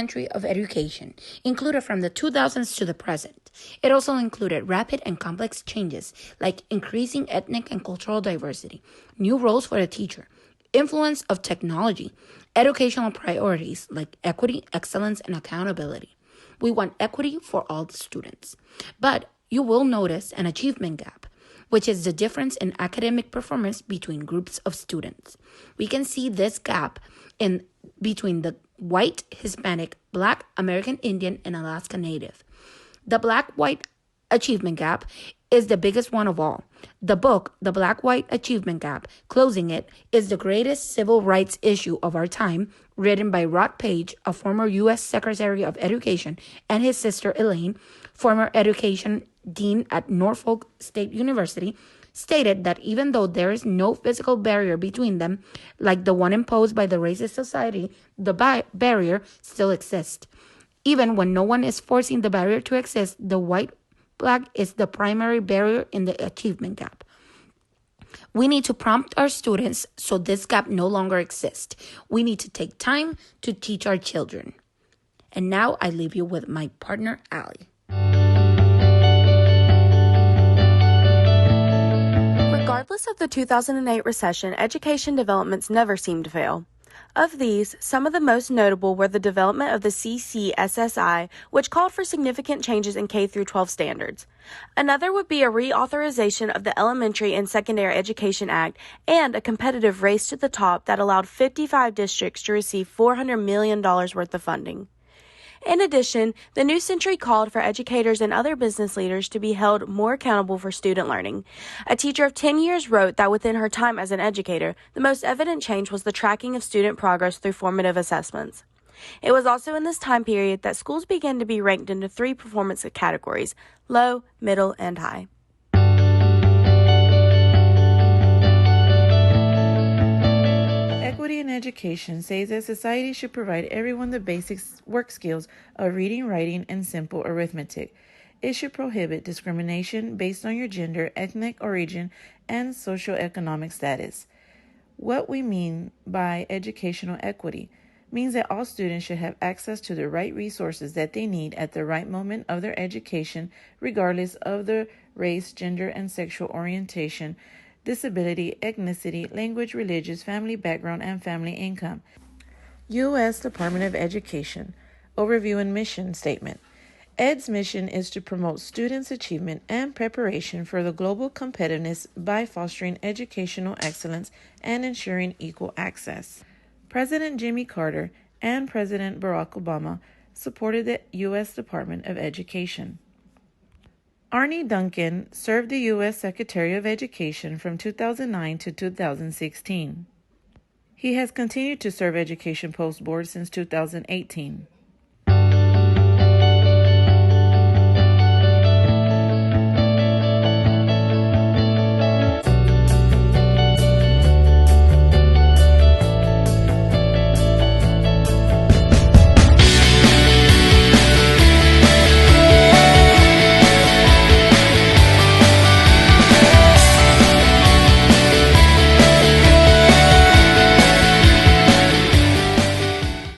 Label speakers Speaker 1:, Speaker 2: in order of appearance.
Speaker 1: century of education, included from the 2000s to the present. It also included rapid and complex changes like increasing ethnic and cultural diversity, new roles for the teacher, influence of technology, educational priorities like equity, excellence, and accountability. We want equity for all the students. But you will notice an achievement gap, which is the difference in academic performance between groups of students. We can see this gap in between the white, Hispanic, Black, American Indian, and Alaska Native. The Black-White achievement gap is the biggest one of all. The book, The Black-White Achievement Gap, Closing It, is the greatest civil rights issue of our time, written by Rod Page, a former U.S. Secretary of Education, and his sister Elaine, former education dean at Norfolk State University, stated that even though there is no physical barrier between them, like the one imposed by the racist society, the barrier still exists. Even when no one is forcing the barrier to exist, the white flag is the primary barrier in the achievement gap. We need to prompt our students so this gap no longer exists. We need to take time to teach our children. And now I leave you with my partner, Allie.
Speaker 2: Regardless of the 2008 recession, education developments never seemed to fail. Of these, some of the most notable were the development of the CCSSI, which called for significant changes in K-12 standards. Another would be a reauthorization of the Elementary and Secondary Education Act and a competitive race to the top that allowed 55 districts to receive $400 million worth of funding. In addition, the new century called for educators and other business leaders to be held more accountable for student learning. A teacher of 10 years wrote that within her time as an educator, the most evident change was the tracking of student progress through formative assessments. It was also in this time period that schools began to be ranked into 3 performance categories: low, middle, and high.
Speaker 3: Equity in education says that society should provide everyone the basic work skills of reading, writing, and simple arithmetic. It should prohibit discrimination based on your gender, ethnic origin, and socioeconomic status. What we mean by educational equity means that all students should have access to the right resources that they need at the right moment of their education, regardless of their race, gender, and sexual orientation, disability, ethnicity, language, religious, family background, and family income. U.S. Department of Education Overview and Mission Statement. ED's mission is to promote students' achievement and preparation for the global competitiveness by fostering educational excellence and ensuring equal access. President Jimmy Carter and President Barack Obama supported the U.S. Department of Education. Arne Duncan served the U.S. Secretary of Education from 2009 to 2016. He has continued to serve Education Post Board since 2018.